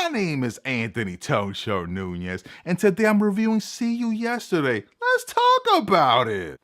My name is Anthony Tone Show Nunez, and today I'm reviewing See You Yesterday. Let's talk about it.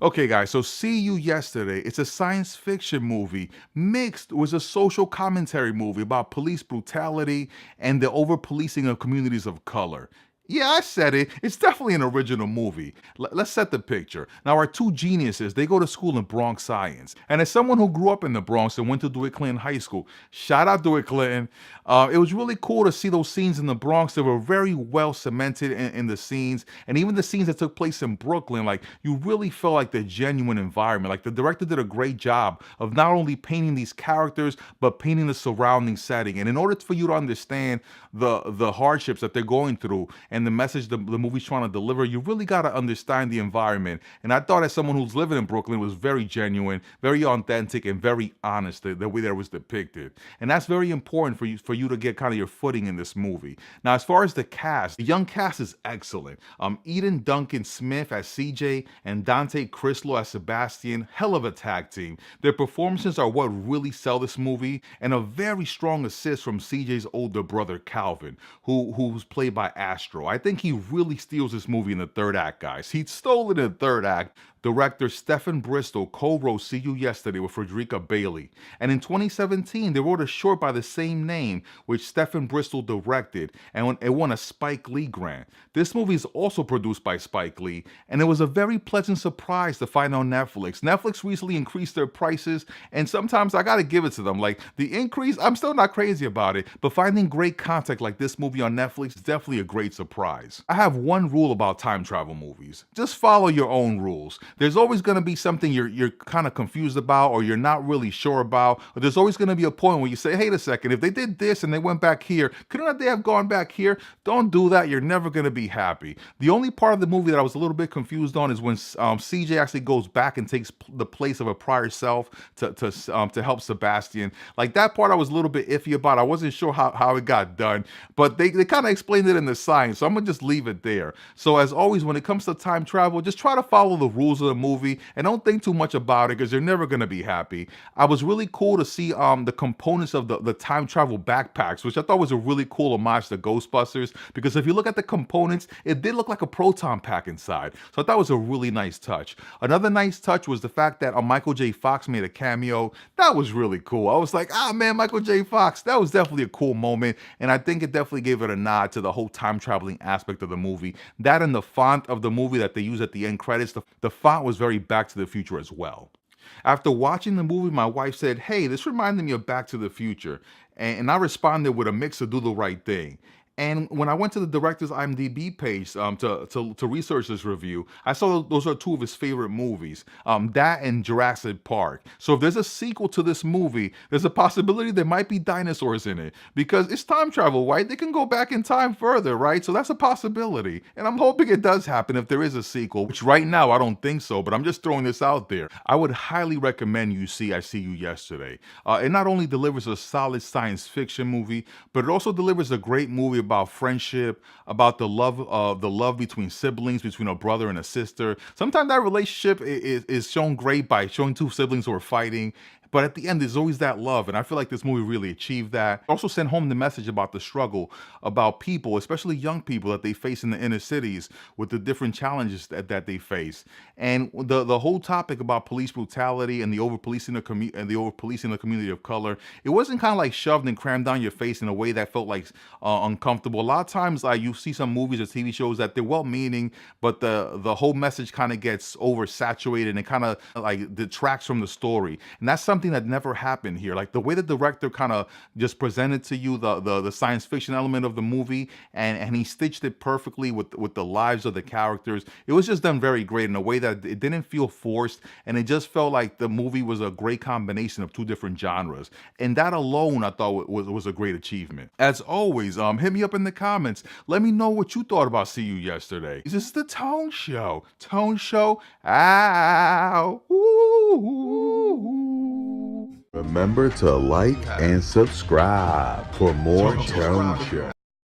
Okay, guys, so See You Yesterday, it's a science fiction movie mixed with a social commentary movie about police brutality and the over-policing of communities of color. Yeah, I said it. It's definitely an original movie. Let's set the picture. Now, our two geniuses, they go to school in Bronx Science. And as someone who grew up in the Bronx and went to DeWitt Clinton High School, shout out DeWitt Clinton, it was really cool to see those scenes in the Bronx. They were very well cemented in the scenes. And even the scenes that took place in Brooklyn, like, you really felt like the genuine environment. Like, the director did a great job of not only painting these characters, but painting the surrounding setting. And in order for you to understand the hardships that they're going through and the message the movie's trying to deliver, you really got to understand the environment. And I thought, as someone who's living in Brooklyn, it was very genuine, very authentic, and very honest, the way that it was depicted. And that's very important for you to get kind of your footing in this movie. Now, as far as the cast, the young cast is excellent. Eden Duncan Smith as CJ and Dante Crislow as Sebastian, hell of a tag team. Their performances are what really sell this movie, and a very strong assist from CJ's older brother Calvin, who's played by Astro. I think he really steals this movie in the third act, guys. He stole it in the third act. Director Stefon Bristol co-wrote See You Yesterday with Frederica Bailey. And in 2017, they wrote a short by the same name, which Stefon Bristol directed, and it won a Spike Lee grant. This movie is also produced by Spike Lee, and it was a very pleasant surprise to find on Netflix. Netflix recently increased their prices, and sometimes I gotta give it to them. Like, the increase, I'm still not crazy about it, but finding great content like this movie on Netflix is definitely a great surprise. I have one rule about time travel movies. Just follow your own rules. There's always going to be something you're kind of confused about, or you're not really sure about, or there's always going to be a point where you say, hey, a second, if they did this and they went back here, couldn't they have gone back here? Don't do that. You're never going to be happy. The only part of the movie that I was a little bit confused on is when CJ actually goes back and takes the place of a prior self to help Sebastian. Like, that part I was a little bit iffy about. I wasn't sure how it got done, but they kind of explained it in the science, so I'm going to just leave it there. So as always, when it comes to time travel, just try to follow the rules of the movie and don't think too much about it, because you're never going to be happy. I was really cool to see the components of the time travel backpacks, which I thought was a really cool homage to Ghostbusters, because if you look at the components, it did look like a proton pack inside. So I thought it was a really nice touch. Another nice touch was the fact that Michael J. Fox made a cameo. That was really cool. I was like, ah, man, Michael J. Fox. That was definitely a cool moment, and I think it definitely gave it a nod to the whole time traveling aspect of the movie. That and the font of the movie that they use at the end credits, the font was very Back to the Future as well. After watching the movie, my wife said, hey, this reminded me of Back to the Future. And I responded with a mix of Do the Right Thing. And when I went to the director's IMDb page to research this review, I saw those are two of his favorite movies, that and Jurassic Park. So if there's a sequel to this movie, there's a possibility there might be dinosaurs in it, because it's time travel, right? They can go back in time further, right? So that's a possibility. And I'm hoping it does happen if there is a sequel, which right now I don't think so, but I'm just throwing this out there. I would highly recommend you see I See You Yesterday. It not only delivers a solid science fiction movie, but it also delivers a great movie about friendship, about the love between siblings, between a brother and a sister. Sometimes that relationship is shown great by showing two siblings who are fighting, but at the end, there's always that love, and I feel like this movie really achieved that. Also sent home the message about the struggle, about people, especially young people, that they face in the inner cities with the different challenges that they face. And the whole topic about police brutality and the over-policing the community of color, it wasn't kind of like shoved and crammed down your face in a way that felt like uncomfortable. A lot of times, you see some movies or TV shows that they're well-meaning, but the whole message kind of gets oversaturated and kind of like detracts from the story. And that's something that never happened here. Like, the way the director kind of just presented to you the science fiction element of the movie, and he stitched it perfectly with the lives of the characters. It was just done very great in a way that it didn't feel forced, and it just felt like the movie was a great combination of two different genres. And that alone, I thought was a great achievement. As always, hit me up in the comments. Let me know what you thought about See You Yesterday. This is the Tone Show. Tone Show. Ow. Ooh. Remember to like and subscribe for more Tone Show.